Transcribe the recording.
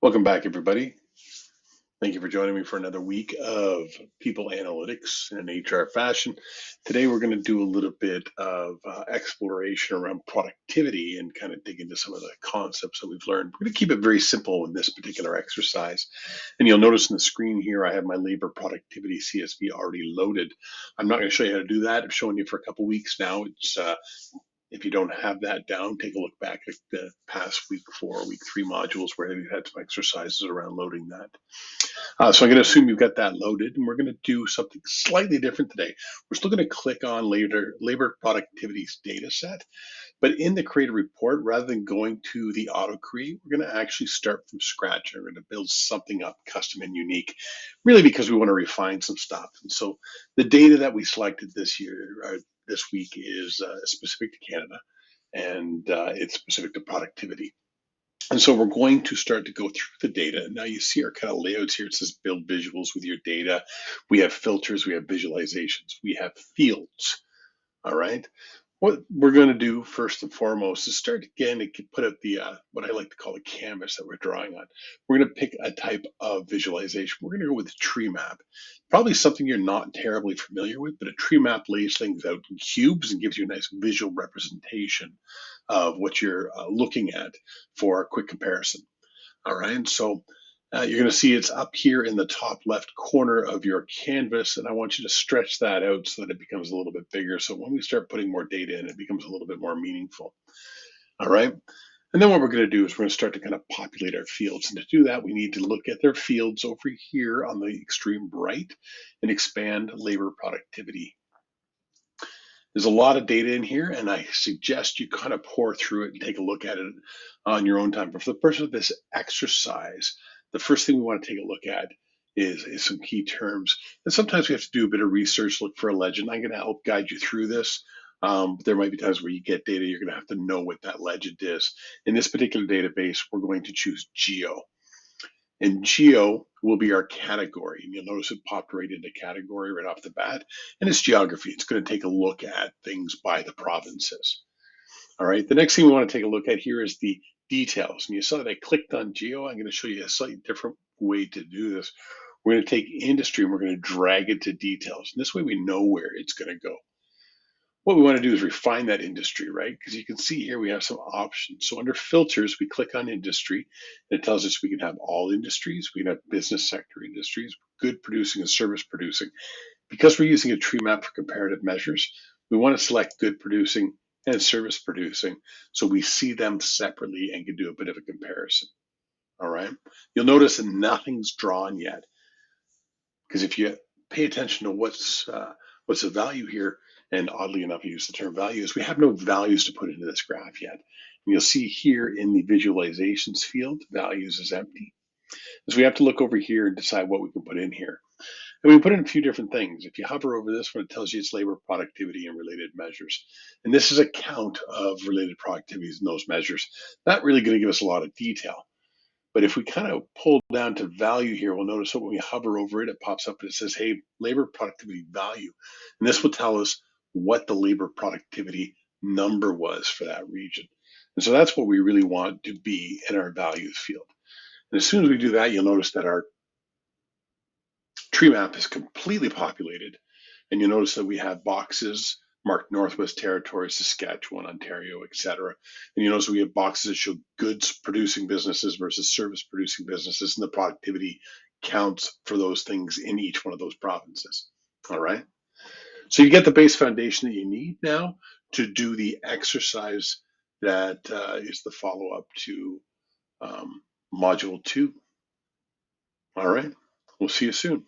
Welcome back, everybody. Thank you for joining me for another week of people analytics in an HR fashion. Today, we're going to do a little bit of exploration around productivity and kind of dig into some of the concepts that we've learned. We're going to keep it very simple in this particular exercise. And you'll notice on the screen here, I have my labor productivity CSV already loaded. I'm not going to show you how to do that. I've shown you for a couple weeks now. If you don't have that down, take a look back at the past week 4, week 3 modules where we had some exercises around loading that. So I'm going to assume you've got that loaded, and we're going to do something slightly different today. We're still going to click on labor productivity's data set, but in the create a report, rather than going to the auto create, we're going to actually start from scratch. We're going to build something up custom and unique, really because we want to refine some stuff. And so the data that we selected this week is specific to Canada, and it's specific to productivity. And so we're going to start to go through the data. Now you see our kind of layouts here. It says build visuals with your data. We have filters, we have visualizations, we have fields. All right. What we're going to do first and foremost is start again to put up the what I like to call a canvas that we're drawing on. We're going to pick a type of visualization. We're going to go with a tree map. Probably something you're not terribly familiar with, but a tree map lays things out in cubes and gives you a nice visual representation of what you're looking at for a quick comparison. All right, so you're going to see it's up here in the top left corner of your canvas, and I want you to stretch that out so that it becomes a little bit bigger. So when we start putting more data in, it becomes a little bit more meaningful. All right, and then what we're going to do is we're going to start to kind of populate our fields. And to do that, we need to look at their fields over here on the extreme right and expand labor productivity. There's a lot of data in here, and I suggest you kind of pour through it and take a look at it on your own time. But for the purpose of this exercise, the first thing we want to take a look at is some key terms. And sometimes we have to do a bit of research, look for a legend. I'm going to help guide you through this. But there might be times where you get data, you're going to have to know what that legend is. In this particular database, we're going to choose geo. And geo will be our category. And you'll notice it popped right into category right off the bat. And it's geography. It's going to take a look at things by the provinces. All right. The next thing we want to take a look at here is the details. And you saw that I clicked on geo. I'm going to show you a slightly different way to do this. We're going to take industry and we're going to drag it to details. And this way we know where it's going to go. What we want to do is refine that industry, right? Because you can see here we have some options. So under filters, we click on industry, and it tells us we can have all industries. We can have business sector industries, good producing and service producing. Because we're using a tree map for comparative measures, we want to select good producing and service producing so we see them separately and can do a bit of a comparison. All right. You'll notice that nothing's drawn yet, because if you pay attention to what's the value here, and oddly enough, I use the term values, we have no values to put into this graph yet. And you'll see here in the visualizations field, values is empty. So we have to look over here and decide what we can put in here. And we put in a few different things. If you hover over this one, it tells you it's labor productivity and related measures. And this is a count of related productivities in those measures. Not really going to give us a lot of detail. But if we kind of pull down to value here, we'll notice that when we hover over it, it pops up and it says, hey, labor productivity value. And this will tell us what the labor productivity number was for that region. And so that's what we really want to be in our values field. And as soon as we do that, you'll notice that our tree map is completely populated. And you'll notice that we have boxes marked Northwest Territories, Saskatchewan, Ontario, etc. And you notice we have boxes that show goods producing businesses versus service producing businesses, and the productivity counts for those things in each one of those provinces. All right. So you get the base foundation that you need now to do the exercise that is the follow-up to Module 2. All right. We'll see you soon.